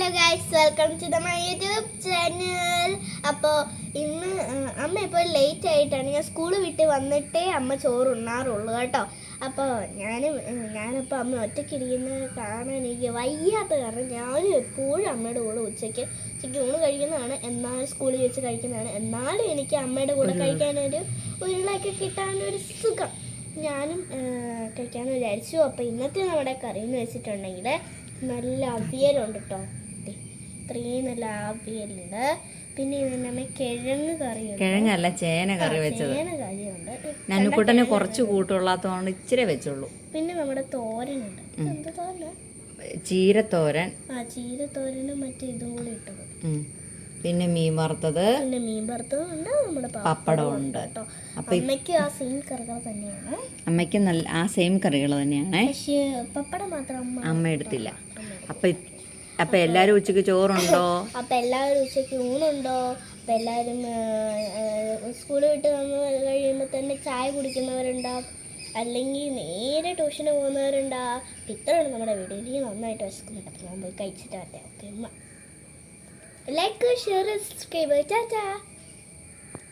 Hello guys, welcome to my YouTube channel. അപ്പോൾ ഇന്ന് അമ്മ ഇപ്പോൾ ലേറ്റ് ആയിട്ടാണ്. ഞാൻ സ്കൂൾ വിട്ട് വന്നിട്ടേ അമ്മ ചോറ് ഉണ്ണാറുള്ളൂ കേട്ടോ. അപ്പോൾ ഞാനിപ്പോൾ അമ്മ ഒറ്റയ്ക്കിരിക്കുന്നത് കാണാൻ എനിക്ക് വയ്യാത്ത കാരണം ഞാനും എപ്പോഴും അമ്മയുടെ കൂടെ ഉച്ചയ്ക്ക് ഊണ് കഴിക്കുന്നതാണ്, എന്നാലും സ്കൂളിൽ വെച്ച് കഴിക്കുന്നതാണ്. എന്നാലും എനിക്ക് അമ്മയുടെ കൂടെ കഴിക്കാനൊരു ഉരുളൊക്കെ കിട്ടാനൊരു സുഖം ഞാനും കഴിക്കാമെന്ന് വിചാരിച്ചു. അപ്പോൾ ഇന്നത്തെ നമ്മുടെ കറി എന്ന് വെച്ചിട്ടുണ്ടെങ്കിൽ നല്ല അവിയലുണ്ട് കേട്ടോ. ഇത്രയും നല്ല അവിയലുണ്ട്. പിന്നെ ഇതിന് കിഴങ്ങ് കറിയുണ്ട്. കിഴങ്ങല്ല, ചേന കറി വെച്ചത്. ചേന കറിയുണ്ട്. നന്നുക്കുട്ടന് കുറച്ച് കൂട്ടുള്ളതുകൊണ്ട് ഇച്ചിരി വെച്ചുള്ളൂ. പിന്നെ നമ്മുടെ തോരനുണ്ട്. എന്ത് തോരന? ചീരത്തോരൻ. ചീരത്തോരനും മറ്റേ ഇതും കൂടി ഇട്ടത്. പിന്നെ മീൻ വറുത്തത്. പിന്നെ മീൻ വറുത്തതുണ്ട്. നമ്മുടെ പപ്പടം ഉണ്ട് കേട്ടോ. അമ്മയ്ക്ക് ആ സെയിം കറികൾ തന്നെയാണ്. അമ്മയ്ക്ക് നല്ല ആ സെയിം കറികൾ തന്നെയാണ്. പക്ഷേ പപ്പടം മാത്രം അമ്മ എടുത്തില്ല. അപ്പൊ എല്ലാരും ഉച്ചക്ക് ചോറുണ്ടോ? അപ്പൊ എല്ലാവരും ഉച്ചയ്ക്ക് ഊണുണ്ടോ? അപ്പൊ എല്ലാവരും സ്കൂളിൽ വിട്ട് വന്ന് കഴിയുമ്പോൾ തന്നെ ചായ കുടിക്കുന്നവരുണ്ടാവും, അല്ലെങ്കിൽ നേരെ ട്യൂഷന് പോകുന്നവരുണ്ടാവും. ഇത്രയാണ് നമ്മുടെ വീഡിയോയിൽ. നന്നായിട്ട് വിശക്കുന്നുണ്ട്. അപ്പോൾ ഞാൻ പോയി കഴിച്ചിട്ട് വരട്ടെ. Okay, like, share, subscribe. Tata.